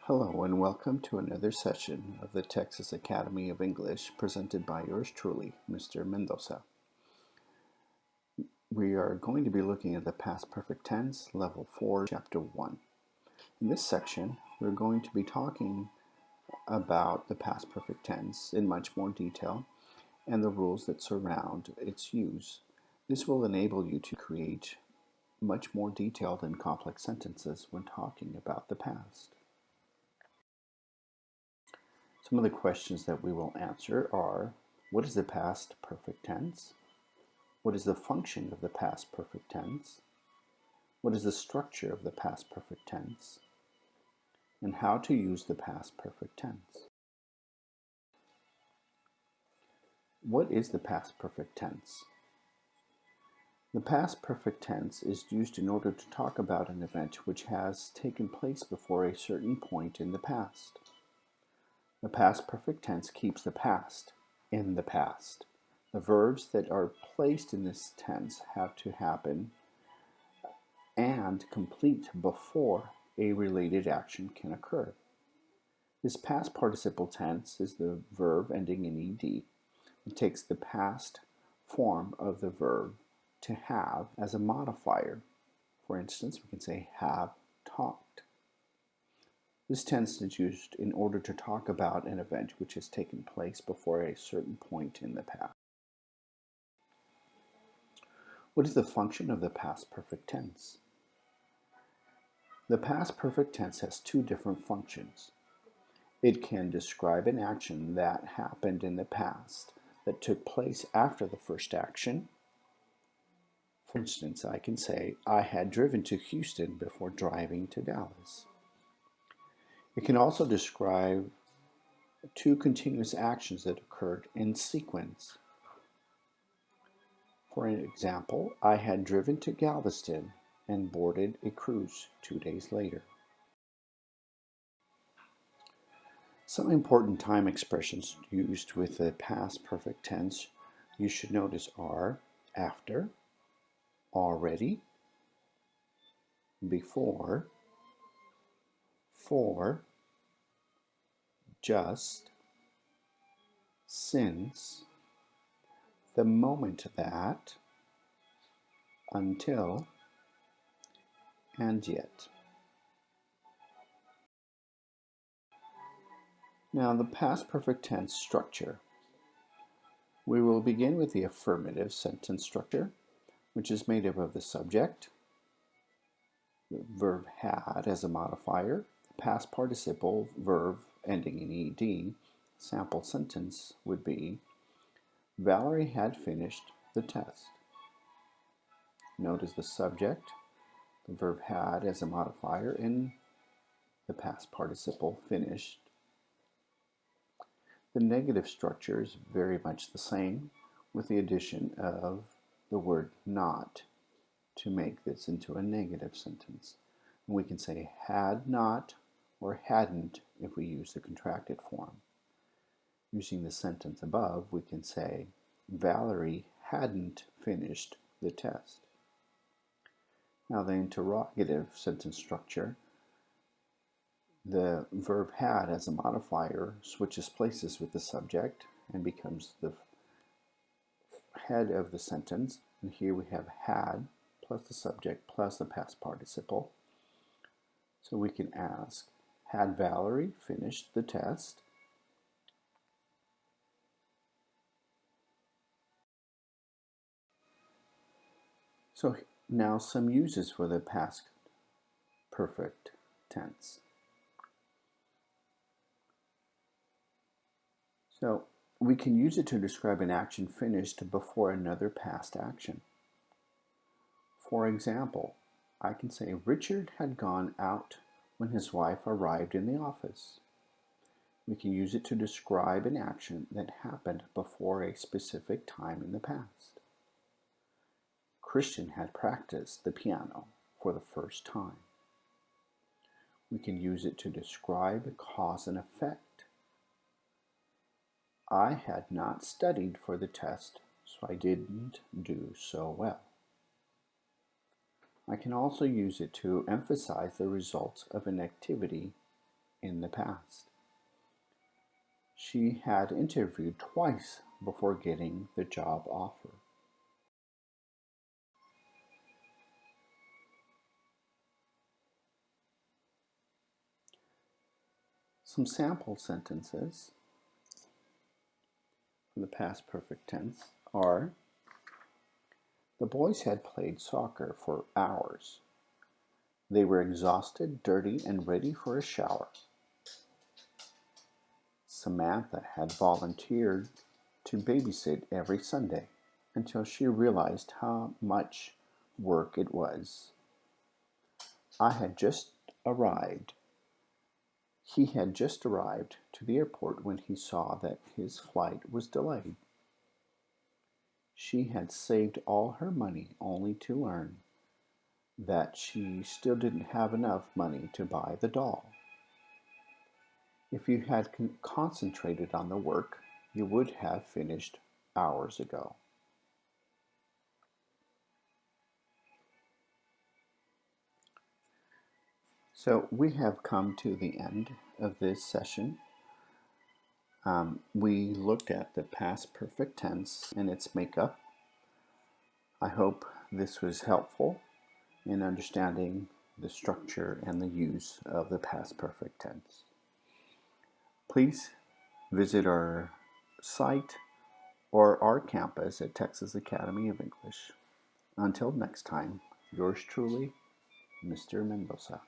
Hello and welcome to another session of the Texas Academy of English presented by yours truly, Mr. Mendoza. We are going to be looking at the past perfect tense, level 4, chapter 1. In this section, we're going to be talking about the past perfect tense in much more detail and the rules that surround its use. This will enable you to create much more detailed and complex sentences when talking about the past. Some of the questions that we will answer are, what is the past perfect tense? What is the function of the past perfect tense? What is the structure of the past perfect tense? And how to use the past perfect tense. What is the past perfect tense? The past perfect tense is used in order to talk about an event which has taken place before a certain point in the past. The past perfect tense keeps the past in the past. The verbs that are placed in this tense have to happen and complete before a related action can occur. This past participle tense is the verb ending in ed. It takes the past form of the verb to have as a modifier. For instance, we can say have talked. This tense is used in order to talk about an event which has taken place before a certain point in the past. What is the function of the past perfect tense? The past perfect tense has two different functions. It can describe an action that happened in the past that took place after the first action. For instance, I can say, I had driven to Houston before driving to Dallas. It can also describe two continuous actions that occurred in sequence. For example, I had driven to Galveston and boarded a cruise 2 days later. Some important time expressions used with the past perfect tense you should notice are after, already, before, for, just, since, the moment that, until, and yet. Now, the past perfect tense structure. We will begin with the affirmative sentence structure, which is made up of the subject, the verb had as a modifier, the past participle verb ending in ed. Sample sentence would be, Valerie had finished the test. Notice the subject, the verb had as a modifier, and the past participle finished. The negative structure is very much the same, with the addition of the word not to make this into a negative sentence. And we can say had not or hadn't if we use the contracted form. Using the sentence above, we can say Valerie hadn't finished the test. Now the interrogative sentence structure, the verb had as a modifier switches places with the subject and becomes the head of the sentence. And here we have had plus the subject plus the past participle. So we can ask, had Valerie finished the test? So now some uses for the past perfect tense. So we can use it to describe an action finished before another past action. For example, I can say Richard had gone out when his wife arrived in the office. We can use it to describe an action that happened before a specific time in the past. Christian had practiced the piano for the first time. We can use it to describe cause and effect. I had not studied for the test, so I didn't do so well. I can also use it to emphasize the results of an activity in the past. She had interviewed twice before getting the job offer. Some sample sentences from the past perfect tense are: the boys had played soccer for hours. They were exhausted, dirty, and ready for a shower. Samantha had volunteered to babysit every Sunday until she realized how much work it was. I had just arrived. He had just arrived to the airport when he saw that his flight was delayed. She had saved all her money only to learn that she still didn't have enough money to buy the doll. If you had concentrated on the work, you would have finished hours ago. So we have come to the end of this session. We looked at the past perfect tense and its makeup. I hope this was helpful in understanding the structure and the use of the past perfect tense. Please visit our site or our campus at Texas Academy of English. Until next time, yours truly, Mr. Mendoza.